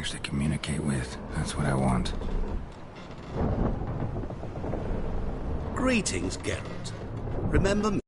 actually communicate with. That's what I want. Greetings, Geralt. Remember me?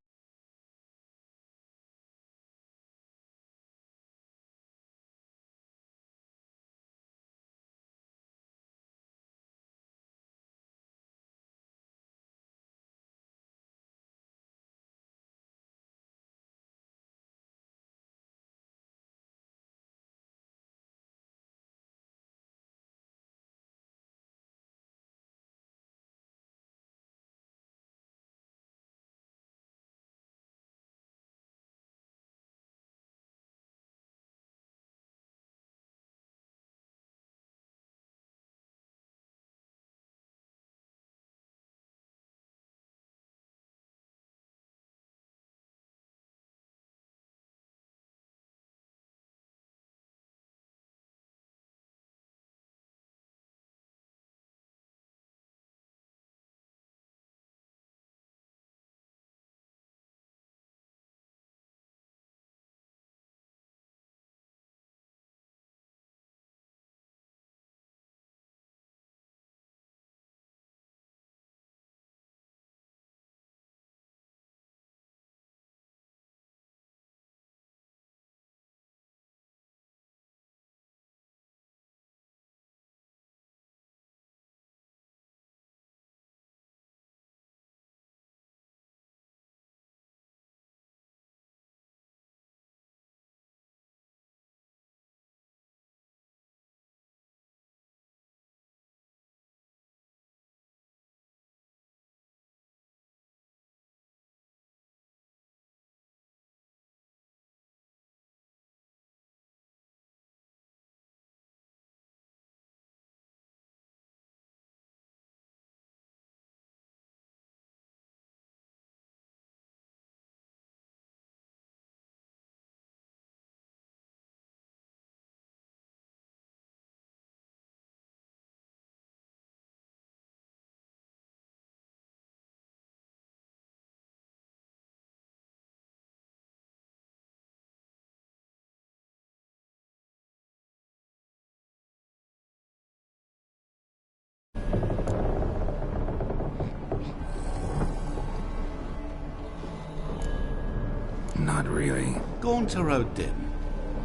Not really. Gaunter O'Dim,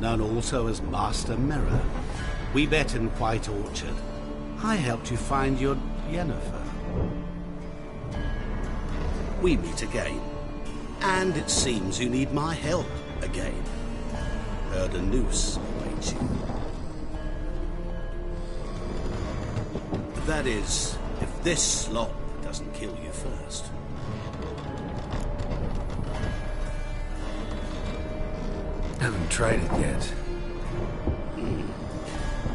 known also as Master Mirror. We met in White Orchard. I helped you find your Yennefer. We meet again. And it seems you need my help again. Heard a noose awaits you. That is, if this slop doesn't kill you first. Haven't tried it yet.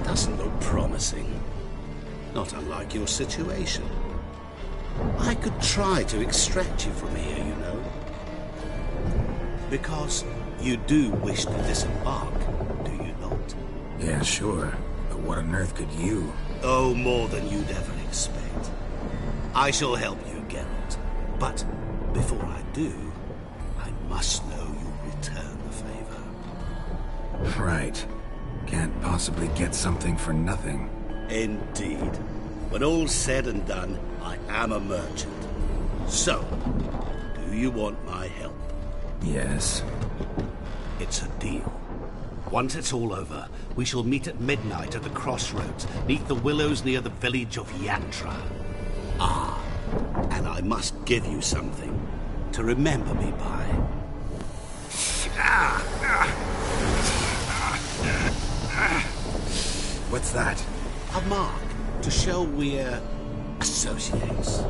Doesn't look promising. Not unlike your situation. I could try to extract you from here, you know. Because you do wish to disembark, do you not? Yeah, sure. But what on earth could you? Oh, more than you'd ever expect. I shall help you, Geralt. But before I do, I must know you'll return the favor. Right. Can't possibly get something for nothing. Indeed. When all's said and done, I am a merchant. So, do you want my help? Yes. It's a deal. Once it's all over, we shall meet at midnight at the crossroads, neath the willows near the village of Yantra. Ah, and I must give you something to remember me by. What's that? A mark to show we're associates.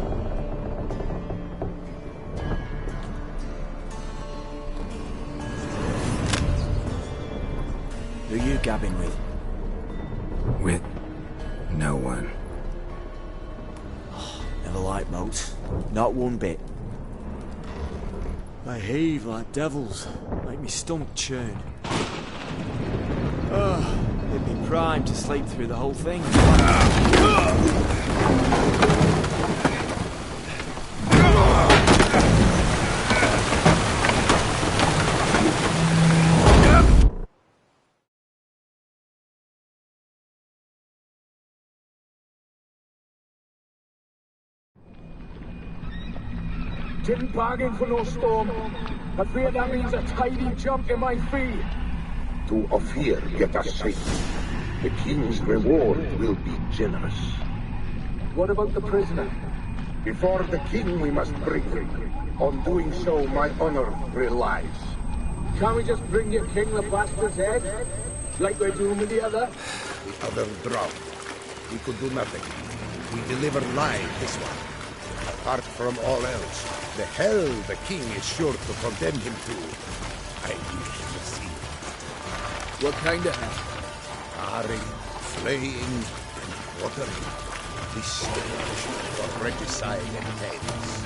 Who you gabbing with? With no one. Never liked boats. Not one bit. They heave like devils. Make me stomach churn. It'd be prime to sleep through the whole thing. Didn't bargain for no storm. I fear that means a tidy jump in my fee. To Ophir get us safe. The king's reward will be generous. What about the prisoner? Before the king we must bring him. On doing so, my honor relies. Can't we just bring your king the bastard's head? Like we're doing with the other? The other drowned. We could do nothing. We deliver live this one. Apart from all else, the hell the king is sure to condemn him to, I wish to see. What kind of hell? Carring, flaying, and watering. This stage for regicide and tales.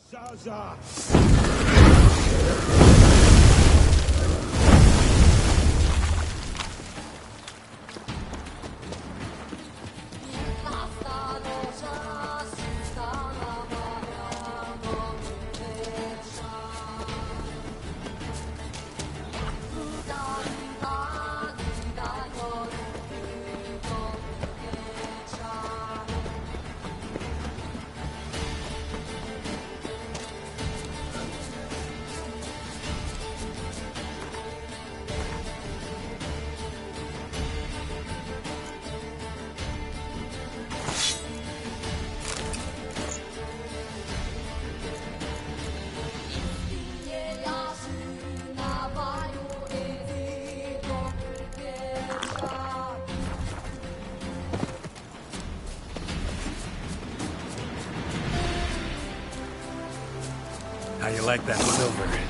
Zaza! How you like that silver?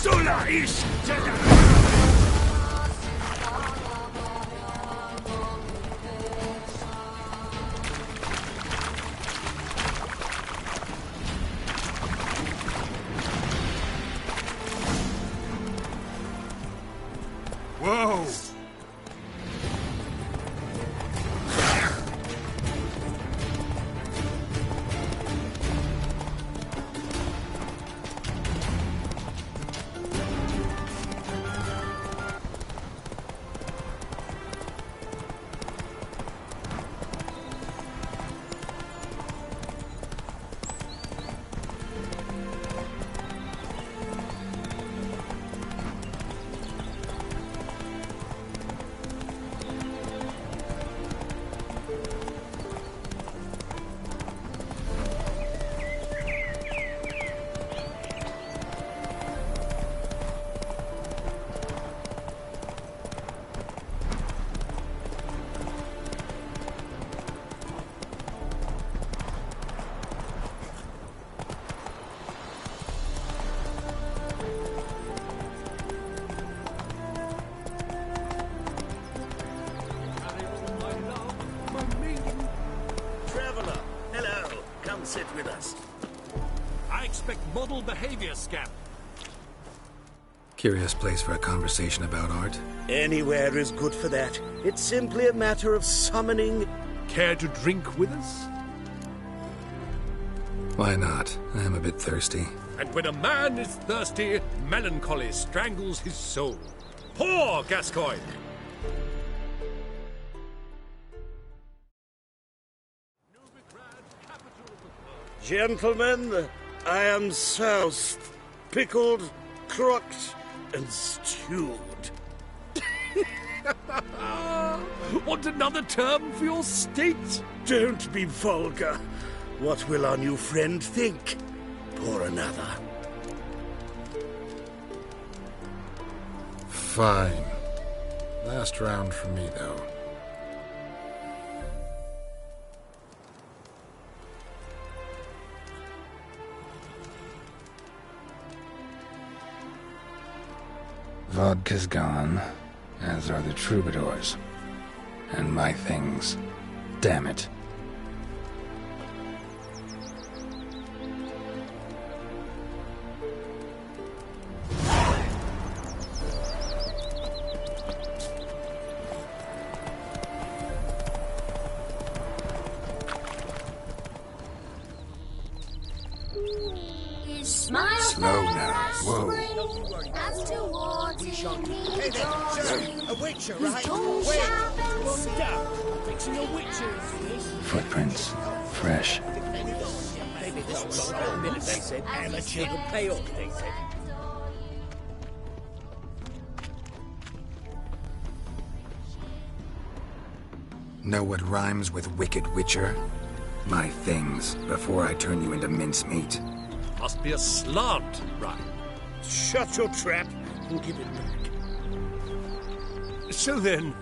Sula is Whoa! Traveler, hello. Come sit with us. I expect model behavior, Scamp. Curious place for a conversation about art. Anywhere is good for that. It's simply a matter of summoning. Care to drink with us? Why not? I am a bit thirsty. And when a man is thirsty, melancholy strangles his soul. Poor Gascoigne! Gentlemen, I am soused, pickled, crocked, and stewed. Want another term for your state? Don't be vulgar. What will our new friend think? Pour another. Fine. Last round for me, though. Vodka's gone, as are the troubadours. And my things. Damn it. Smile Slow now. Whoa. as towards Hey there, sir! A witcher, right? Don't Wait! shout and One down. Fixing a witcher, is Footprints. Fresh. Maybe this was a minute, they said. Amateur payoff, they said. Know what rhymes with wicked witcher? My things, before I turn you into mincemeat. Must be a slant, right? Shut your trap and give it back. So then,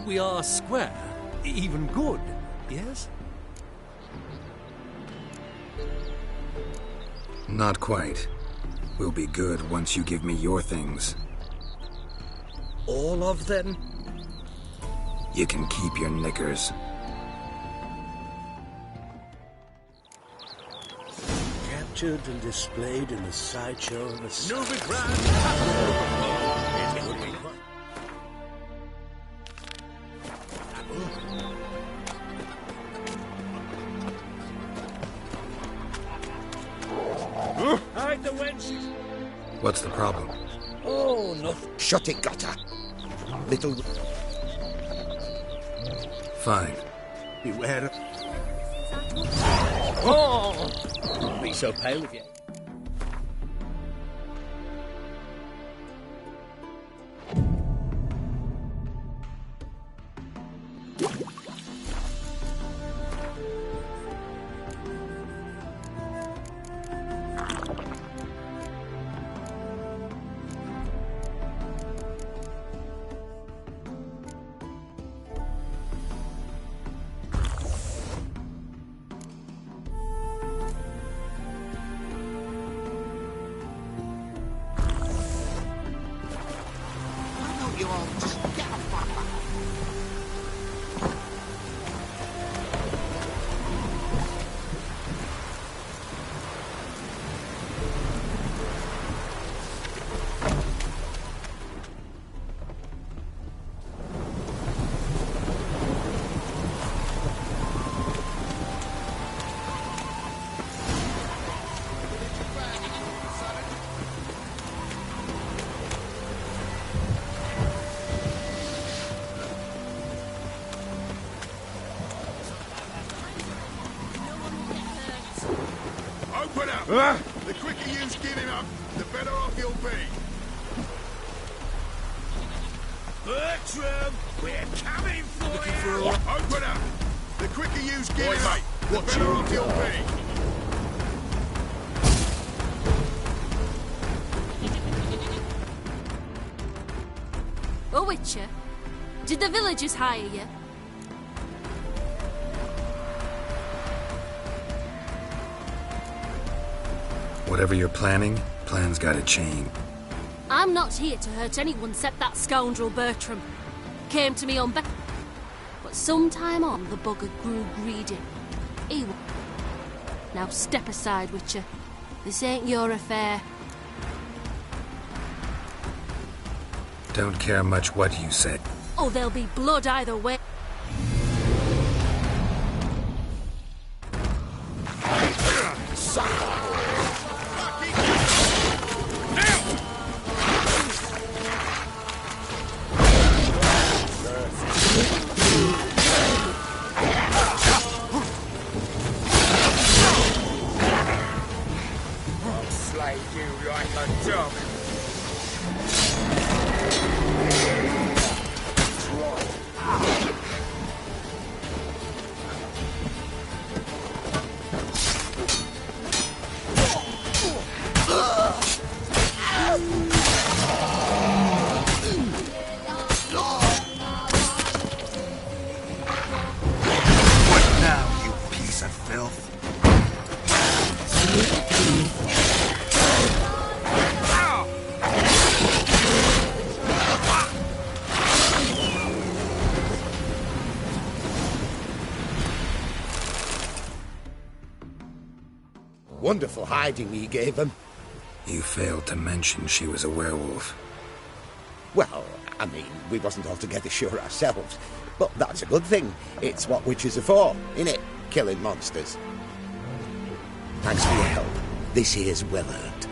we are square, even good, yes? Not quite. We'll be good once you give me your things. All of them? You can keep your knickers. Captured and displayed in the sideshow of a... Novigrad! Hide the wenches! What's the problem? Oh, no. Shut it, gutter! Little... Fine. Beware. Oh! Don't be so pale if you... Open up! The quicker you give him up, the better off you'll be. Bertram, we're coming for you! Open up! The quicker you give him up, the better off you'll be. Oh, Witcher, did the villagers hire you? Whatever you're planning, plan's gotta change. I'm not here to hurt anyone except that scoundrel Bertram. Came to me on but sometime on the bugger grew greedy. Now step aside, Witcher. This ain't your affair. Don't care much what you said. Oh, there'll be blood either way. Slay you like a dog. What now, you piece of filth? Wonderful hiding he gave him. You failed to mention she was a werewolf. Well, I mean, we wasn't altogether sure ourselves. But that's a good thing. It's what witches are for, innit? Killing monsters. Thanks for your help. This here's well earned.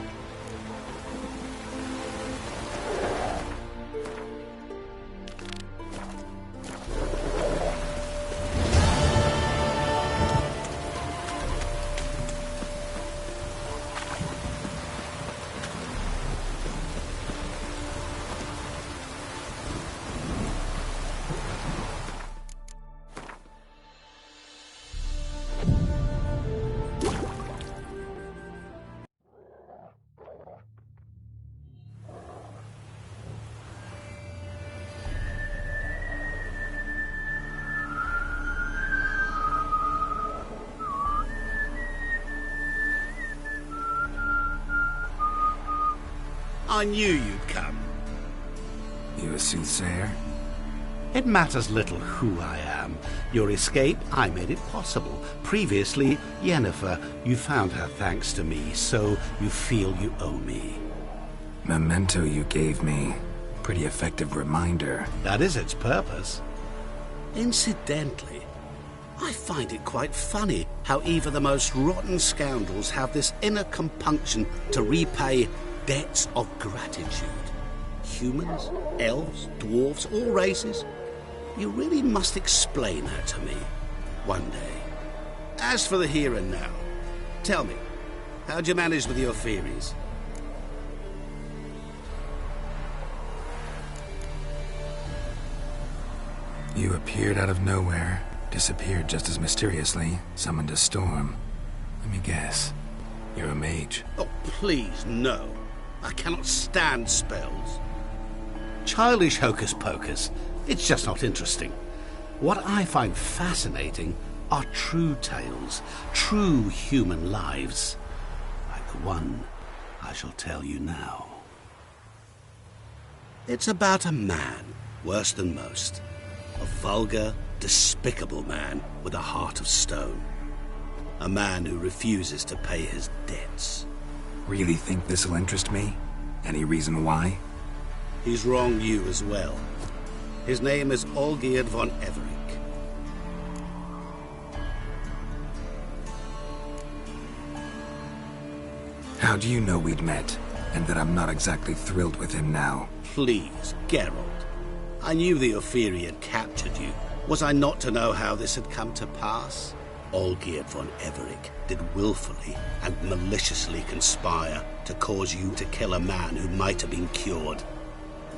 I knew you'd come. You a soothsayer? It matters little who I am. Your escape, I made it possible. Previously, Yennefer, you found her thanks to me, so you feel you owe me. Memento you gave me. Pretty effective reminder. That is its purpose. Incidentally, I find it quite funny how even the most rotten scoundrels have this inner compunction to repay debts of gratitude. Humans, elves, dwarves, all races. You really must explain her to me one day. As for the here and now, tell me, how'd you manage with your theories? You appeared out of nowhere, disappeared just as mysteriously, summoned a storm. Let me guess. You're a mage. Oh, please, no. I cannot stand spells. Childish hocus-pocus. It's just not interesting. What I find fascinating are true tales, true human lives, like the one I shall tell you now. It's about a man, worse than most. A vulgar, despicable man with a heart of stone. A man who refuses to pay his debts. Really think this'll interest me? Any reason why? He's wronged you as well. His name is Olgierd von Everec. How do you know we'd met, and that I'm not exactly thrilled with him now? Please, Geralt. I knew the Ophiri had captured you. Was I not to know how this had come to pass? Olgierd von Everec did willfully and maliciously conspire to cause you to kill a man who might have been cured.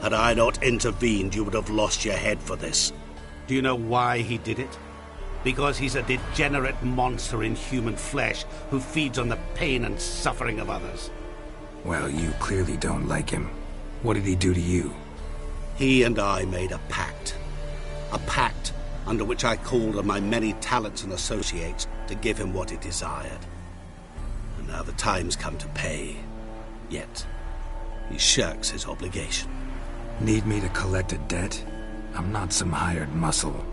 Had I not intervened, you would have lost your head for this. Do you know why he did it? Because he's a degenerate monster in human flesh who feeds on the pain and suffering of others. Well, you clearly don't like him. What did he do to you? He and I made a pact. A pact under which I called on my many talents and associates to give him what he desired. And now the time's come to pay. Yet, he shirks his obligation. Need me to collect a debt? I'm not some hired muscle.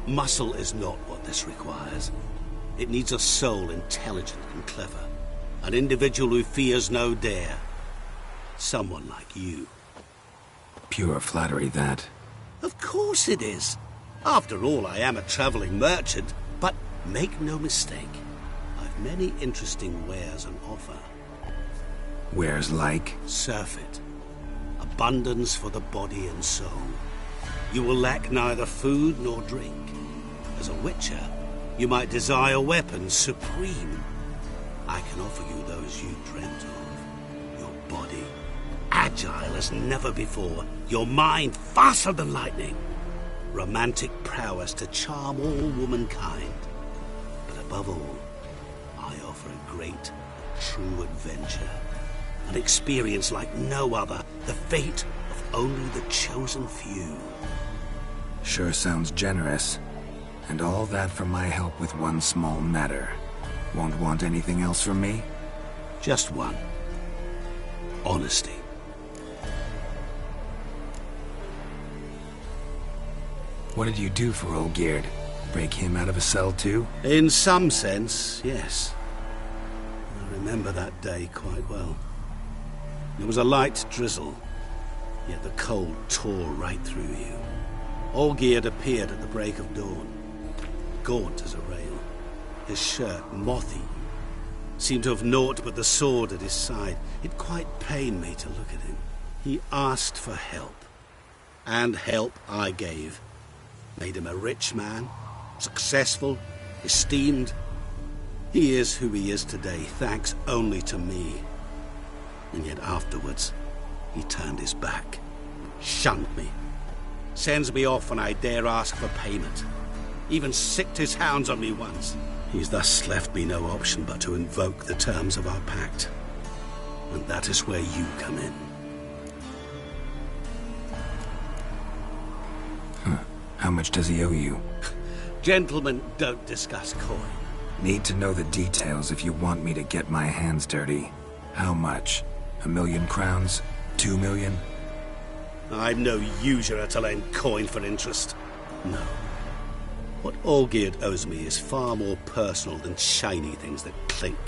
Muscle is not what this requires. It needs a soul intelligent and clever. An individual who fears no dare. Someone like you. Pure flattery, that. Of course it is. After all, I am a traveling merchant. But make no mistake, I've many interesting wares on offer. Wares like? Surfeit. Abundance for the body and soul. You will lack neither food nor drink. As a witcher, you might desire weapons supreme. I can offer you those you dreamt of. Your body, agile as never before. Your mind, faster than lightning. Romantic prowess to charm all womankind. But above all, I offer a great, true adventure. An experience like no other. The fate of only the chosen few. Sure sounds generous. And all that for my help with one small matter. Won't want anything else from me? Just one. Honesty. What did you do for Olgierd? Break him out of a cell too? In some sense, yes. I remember that day quite well. There was a light drizzle, yet the cold tore right through you. Olgierd appeared at the break of dawn, gaunt as a rail, his shirt moth-eaten. Seemed to have naught but the sword at his side. It quite pained me to look at him. He asked for help, and help I gave. Made him a rich man, successful, esteemed. He is who he is today, thanks only to me. And yet afterwards, he turned his back, shunned me, sends me off when I dare ask for payment. Even sicked his hounds on me once. He's thus left me no option but to invoke the terms of our pact. And that is where you come in. How much does he owe you? Gentlemen don't discuss coin. Need to know the details if you want me to get my hands dirty. How much? 1,000,000 crowns? 2 million? I'm no usurer to lend coin for interest. No. What Olgierd owes me is far more personal than shiny things that clink.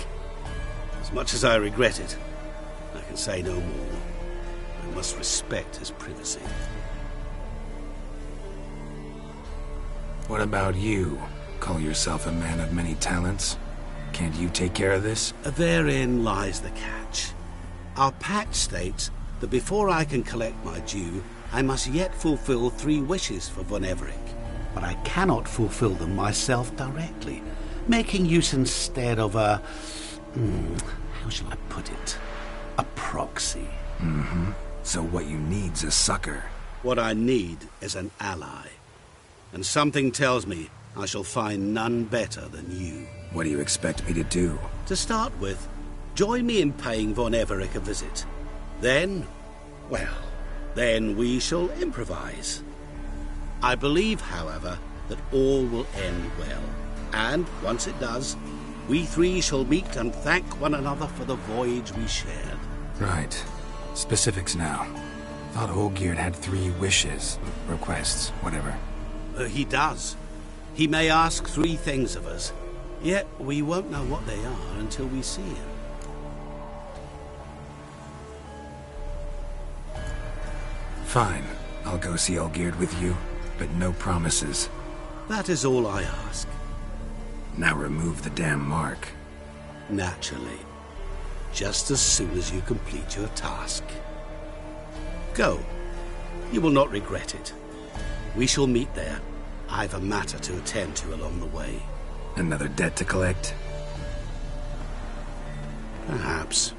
As much as I regret it, I can say no more. I must respect his privacy. What about you? Call yourself a man of many talents? Can't you take care of this? Therein lies the catch. Our pact states that before I can collect my due, I must yet fulfill 3 wishes for Von Everec. But I cannot fulfill them myself directly, making use instead of a... how shall I put it? A proxy. Mm-hmm. So what you need's a sucker. What I need is an ally. And something tells me I shall find none better than you. What do you expect me to do? To start with, join me in paying Von Everec a visit. Then, well, then we shall improvise. I believe, however, that all will end well. And, once it does, we 3 shall meet and thank one another for the voyage we shared. Right. Specifics now. Thought Olgierd had 3 wishes, requests, whatever. He does. He may ask 3 things of us, yet we won't know what they are until we see him. Fine. I'll go see Olgierd with you, but no promises. That is all I ask. Now remove the damn mark. Naturally. Just as soon as you complete your task. Go. You will not regret it. We shall meet there. I've a matter to attend to along the way. Another debt to collect? Perhaps.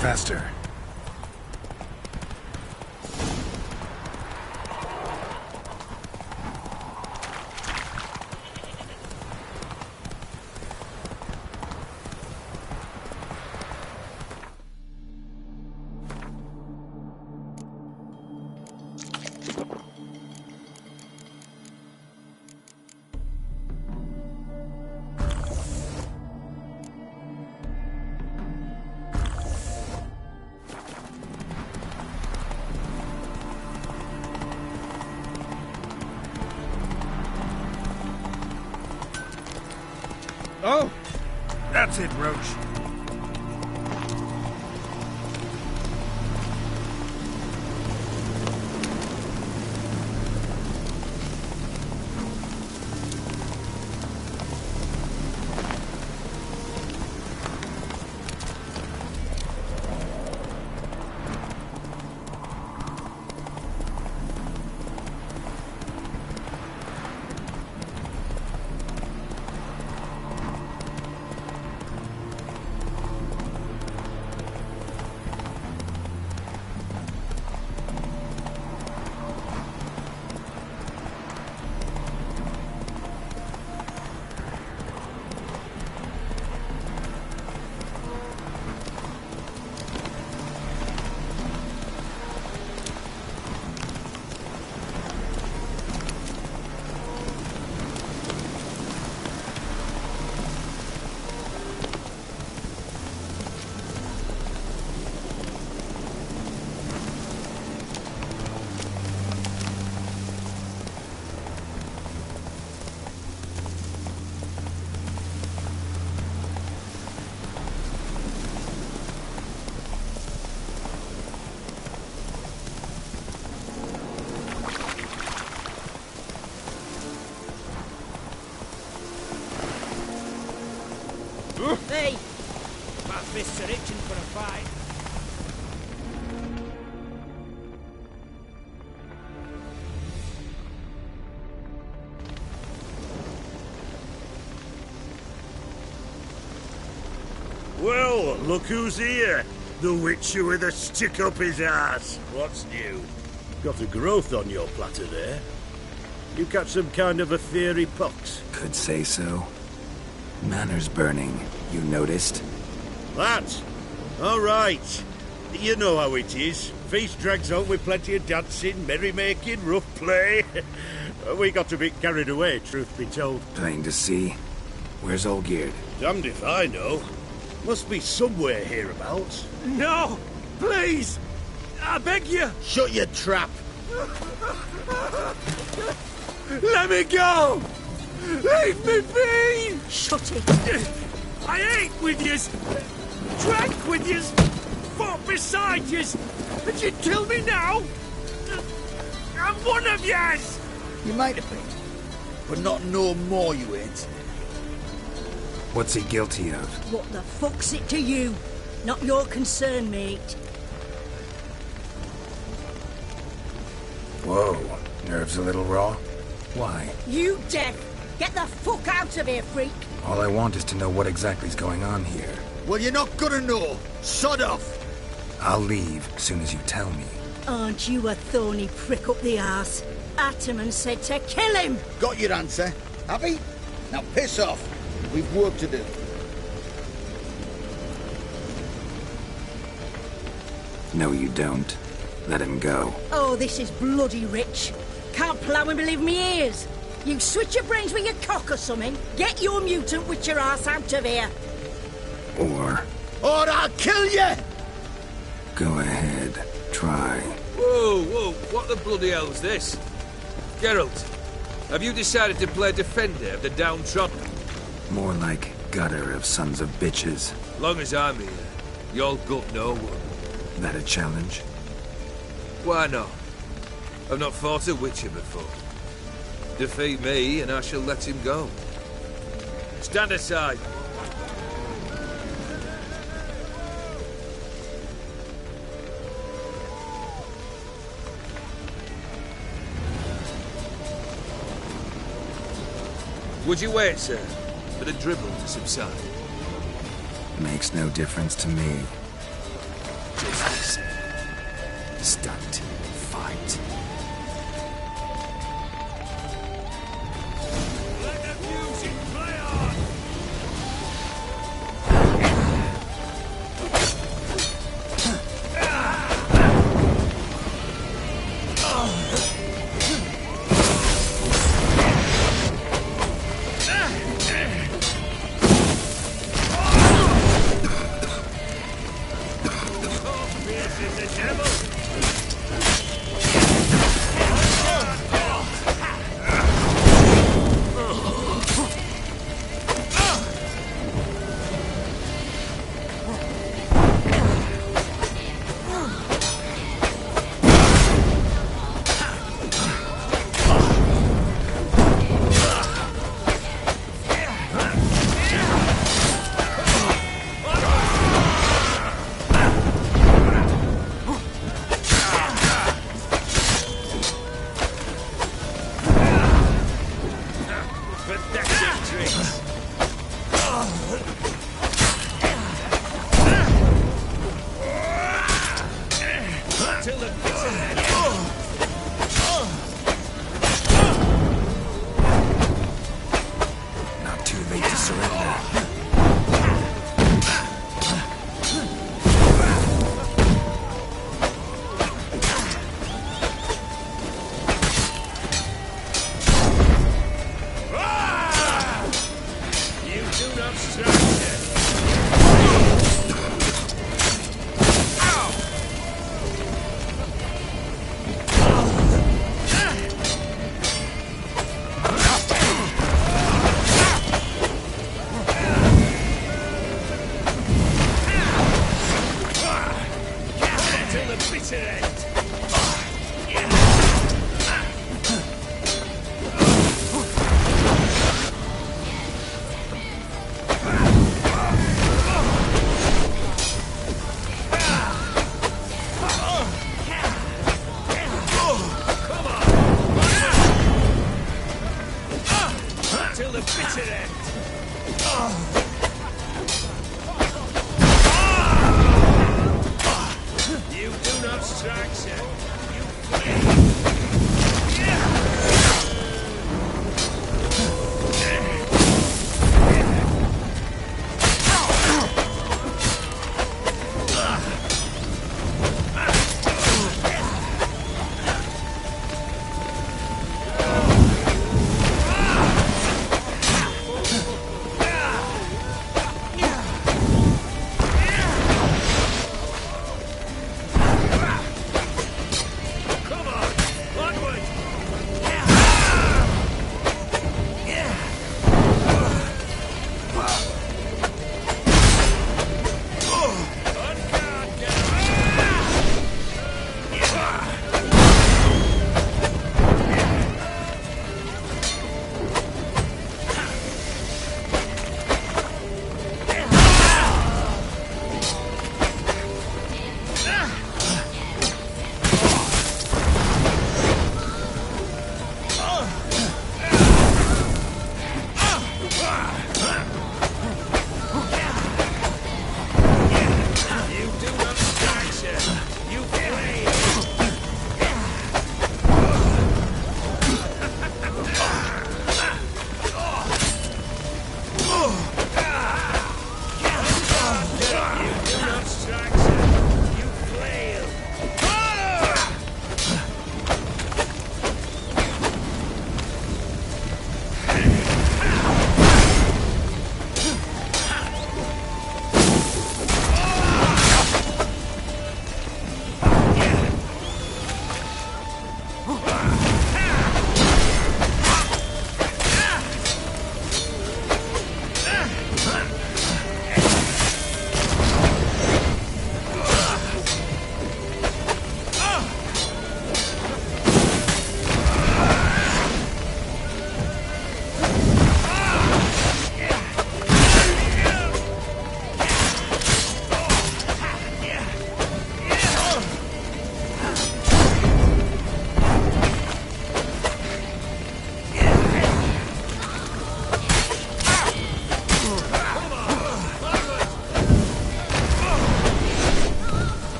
Faster. Oh, that's it, Roach. Hey! My fists are itching for a fight. Well, look who's here. The Witcher with a stick up his ass. What's new? Got a growth on your platter there. You catch some kind of a fiery pox? Could say so. Manners burning, you noticed? That? All right. You know how it is. Feast drags on with plenty of dancing, merrymaking, rough play. We got a bit carried away, truth be told. Plain to see. Where's Olgierd? Damned if I know. Must be somewhere hereabouts. No! Please! I beg you! Shut your trap! Let me go! Leave me be! Shut it! I ate with yous! Drank with yous! Fought beside yous! And you kill me now? I'm one of yous! You might have been, but not no more you ain't. What's he guilty of? What the fuck's it to you? Not your concern, mate. Whoa, nerves a little raw? Why? You deaf! Get the fuck out of here, freak! All I want is to know what exactly's going on here. Well, you're not gonna know. Sod off! I'll leave as soon as you tell me. Aren't you a thorny prick up the arse? Ataman said to kill him! Got your answer. Happy? Now piss off. We've work to do. No, you don't. Let him go. Oh, this is bloody rich. Can't plough and believe me ears. You switch your brains with your cock or something. Get your mutant witcher ass out of here. Or I'll kill you! go ahead. Try. Whoa, whoa, what the bloody hell's this? Geralt, have you decided to play defender of the downtrodden? More like gutter of sons of bitches. Long as I'm here, you'll gut no one. That a challenge? Why not? I've not fought a witcher before. Defeat me and I shall let him go. Stand aside. Would you wait, sir, for the dribble to subside? Makes no difference to me. Just Stunt. Fight. let the music play on! This is the devil! Not too late to surrender. You do not strike yet. Till the bitter end. Till the bitter end. You do not strike, sir. You flee.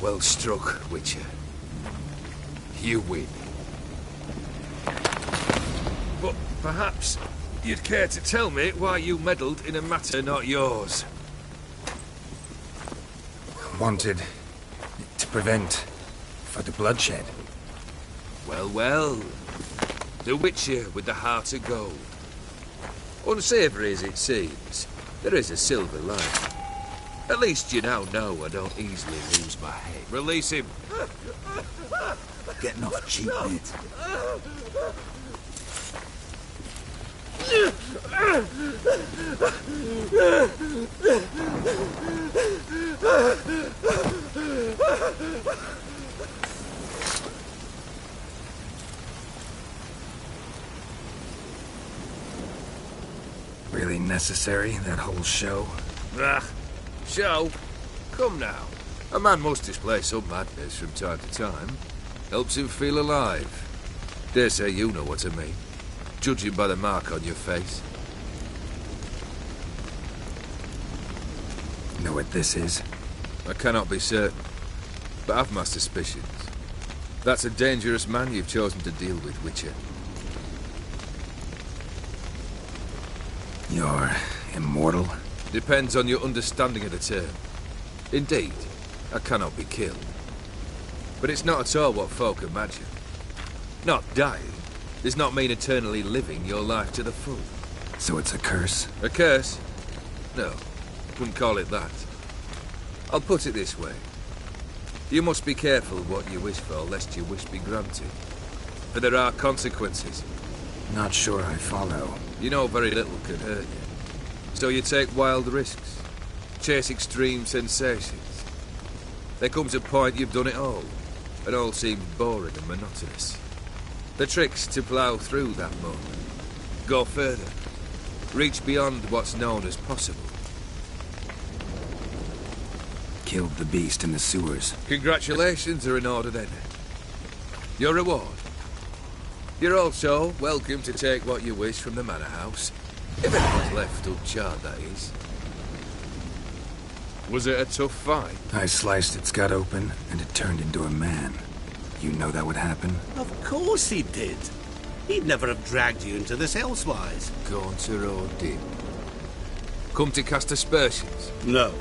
Well struck, Witcher. You win. But perhaps you'd care to tell me why you meddled in a matter not yours. Wanted to prevent further bloodshed. Well, well. The Witcher with the heart of gold. Unsavoury as it seems, there is a silver lining. At least you now know I don't easily lose my head. Release him. Getting off cheap, mate. Really necessary, that whole show? Ah, show? Come now. A man must display some madness from time to time. Helps him feel alive. Dare say you know what I mean. Judging by the mark on your face. Know what this is? I cannot be certain, but I've my suspicions. That's a dangerous man you've chosen to deal with, Witcher. You're immortal? Depends on your understanding of the term. Indeed, I cannot be killed. But it's not at all what folk imagine. Not dying does not mean eternally living your life to the full. So it's a curse? A curse? No, wouldn't call it that. I'll put it this way. You must be careful what you wish for, lest your wish be granted. For there are consequences. Not sure I follow. You know very little can hurt you. So you take wild risks. Chase extreme sensations. There comes a point you've done it all, and all seems boring and monotonous. The trick's to plough through that moment. Go further. Reach beyond what's known as possible. Killed the beast in the sewers. Congratulations are in order then. Your reward. You're also welcome to take what you wish from the manor house. If anyone's left uncharred, that is. Was it a tough fight? I sliced its gut open, and it turned into a man. You know that would happen? Of course he did. He'd never have dragged you into this elsewise. Gaunter or did. Come to cast aspersions? No.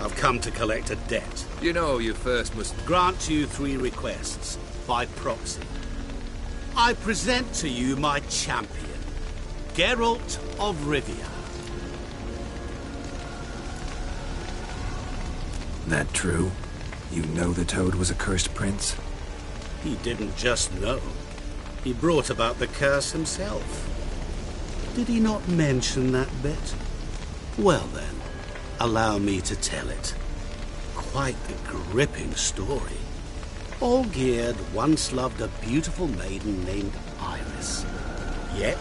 I've come to collect a debt. You know you first must grant you 3 requests, by proxy. I present to you my champion, Geralt of Rivia. That true? You know the Toad was a cursed prince? He didn't just know. He brought about the curse himself. Did he not mention that bit? Well then, allow me to tell it. Quite the gripping story. Olgierd once loved a beautiful maiden named Iris. Yet,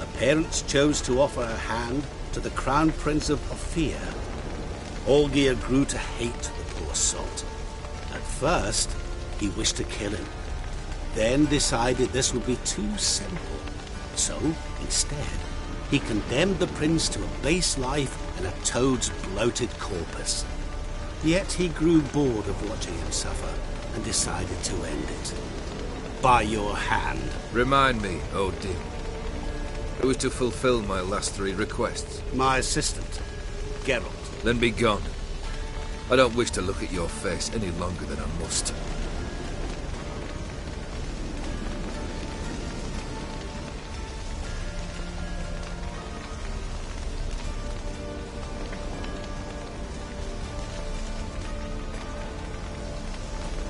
her parents chose to offer her hand to the Crown Prince of Ophir. Olgierd grew to hate the poor sot. At first, he wished to kill him. Then decided this would be too simple. So, instead, he condemned the prince to a base life in a toad's bloated corpus. Yet he grew bored of watching him suffer and decided to end it. By your hand. Remind me, Odin. Who is to fulfill my last 3 requests? My assistant, Geralt. Then be gone. I don't wish to look at your face any longer than I must.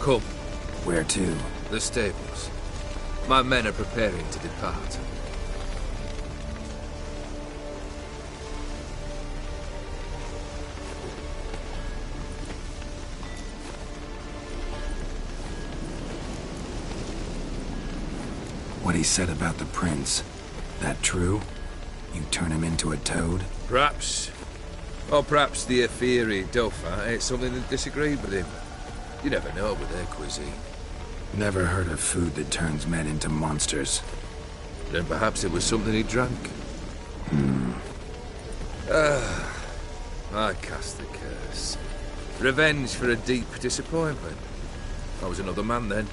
Come. Where to? The stables. My men are preparing to depart. What he said about the prince, that true? You turn him into a toad? Perhaps. Or perhaps the Ophiri Dauphin ate something that disagreed with him. You never know with their cuisine. Never heard of food that turns men into monsters. Then perhaps it was something he drank. Hmm. I cast the curse. Revenge for a deep disappointment. I was another man then.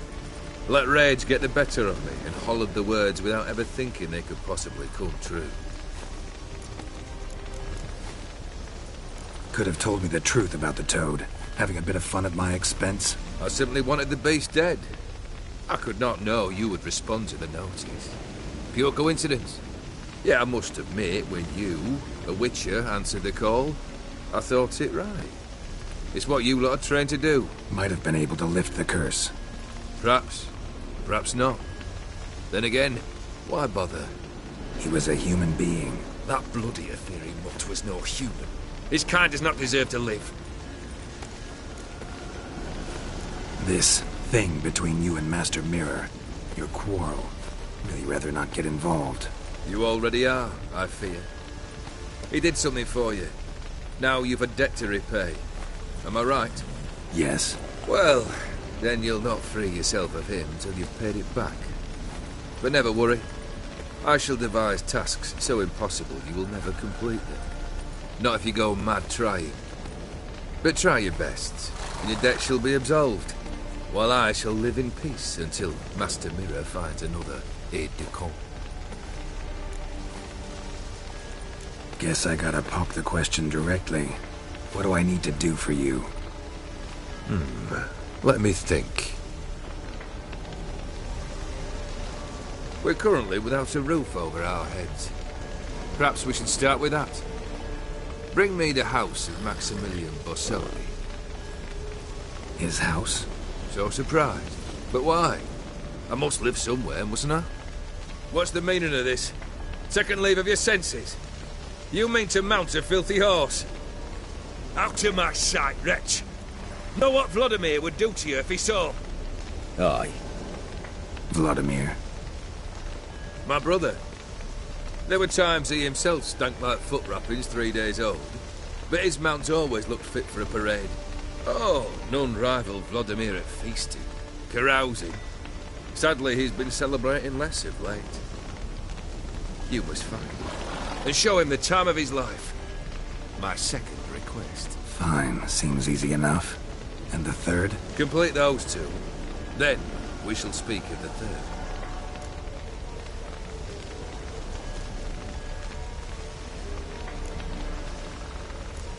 Let rage get the better of me and hollered the words without ever thinking they could possibly come true. Could have told me the truth about the toad, having a bit of fun at my expense. I simply wanted the beast dead. I could not know you would respond to the notice. Pure coincidence. Yeah, I must admit, when you, a witcher, answered the call, I thought it right. It's what you lot are trained to do. Might have been able to lift the curse. Perhaps. Perhaps not. Then again, why bother? He was a human being. That bloody Ethereal mutt was no human. His kind does not deserve to live. This thing between you and Master Mirror, your quarrel, really rather not get involved. You already are, I fear. He did something for you. Now you've a debt to repay. Am I right? Yes. Well, then you'll not free yourself of him till you've paid it back. But never worry. I shall devise tasks so impossible you will never complete them. Not if you go mad trying. But try your best, and your debt shall be absolved, while I shall live in peace until Master Mirror finds another aide-de-camp. Guess I gotta poke the question directly. What do I need to do for you? Let me think. We're currently without a roof over our heads. Perhaps we should start with that. Bring me the house of Maximilian Borsodi. His house? So surprised. But why? I must live somewhere, mustn't I? What's the meaning of this? Second leave of your senses? You mean to mount a filthy horse? Out of my sight, wretch! Know what Vladimir would do to you if he saw? Aye. Vladimir. My brother. There were times he himself stank like foot wrappings 3 days old, but his mount always looked fit for a parade. Oh, none rivaled Vladimir at feasting, carousing. Sadly, he's been celebrating less of late. You must find him, and show him the time of his life. My second request. Fine, seems easy enough. And the third? Complete those two. Then, we shall speak of the third.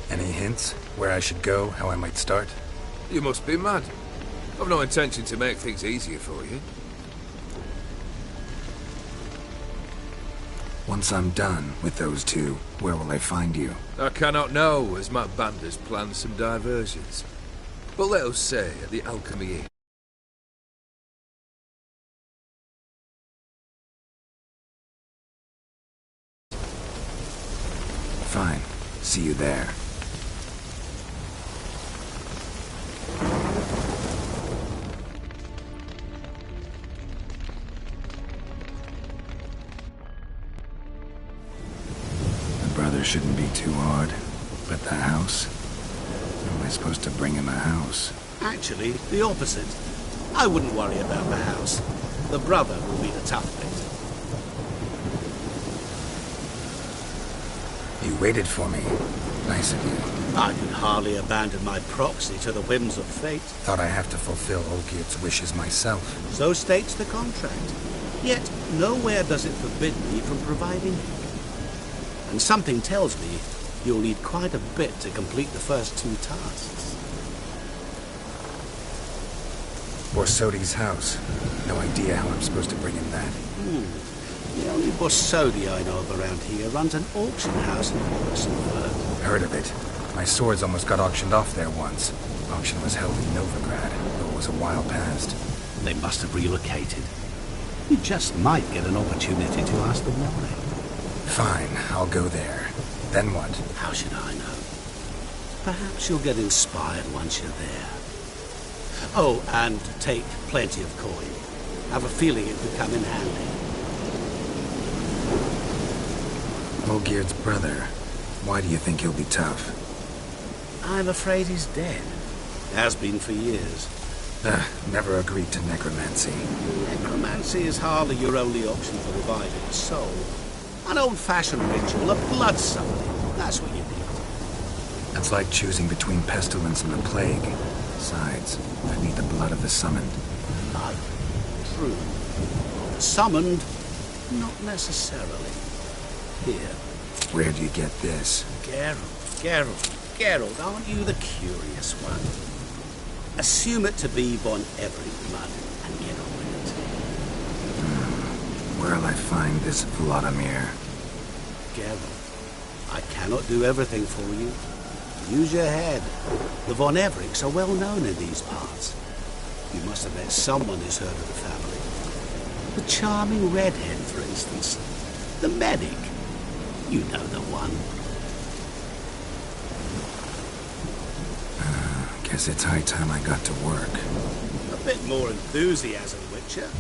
Any hints? Where I should go? How I might start? You must be mad. I've no intention to make things easier for you. Once I'm done with those two, where will I find you? I cannot know, as my band has planned some diversions. But let us say at the Alchemy Inn. Fine. See you there. The brother shouldn't be too hard. But the house? How am I supposed to bring him a house? Actually, the opposite. I wouldn't worry about the house. The brother will be the tough bit. You waited for me. Nice of you. I could hardly abandon my proxy to the whims of fate. Thought I have to fulfill Olgierd's wishes myself. So states the contract. Yet, nowhere does it forbid me from providing help. And something tells me you'll need quite a bit to complete the first two tasks. Borsodi's house. No idea how I'm supposed to bring him that. The only Borsodi I know of around here runs an auction house in Luxembourg. Heard of it. My swords almost got auctioned off there once. Auction was held in Novigrad, though it was a while past. They must have relocated. You just might get an opportunity to ask them why. Fine, I'll go there. Then what? How should I know? Perhaps you'll get inspired once you're there. Oh, and take plenty of coin. Have a feeling it could come in handy. Olgierd's brother. Why do you think he'll be tough? I'm afraid he's dead. Has been for years. Never agreed to necromancy. Necromancy is hardly your only option for reviving a soul. An old-fashioned ritual of blood summoning. That's what you need. It's like choosing between pestilence and the plague. Besides, I need the blood of the summoned. Ah, true. Summoned? Not necessarily. Here. Where do you get this? Geralt, aren't you the curious one? Assume it to be Von Everett blood and get on with it. Where'll I find this Vladimir? Geralt, I cannot do everything for you. Use your head. The Von Evericks are well known in these parts. You must have met someone who's heard of the family. The charming redhead, for instance. The medic. You know the one. Guess it's high time I got to work. A bit more enthusiasm, Witcher.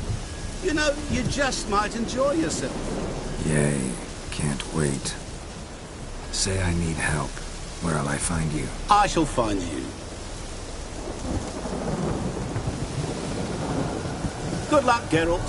You know, you just might enjoy yourself. Yay. Can't wait. Say I need help. Where'll I find you? I shall find you. Good luck, Geralt.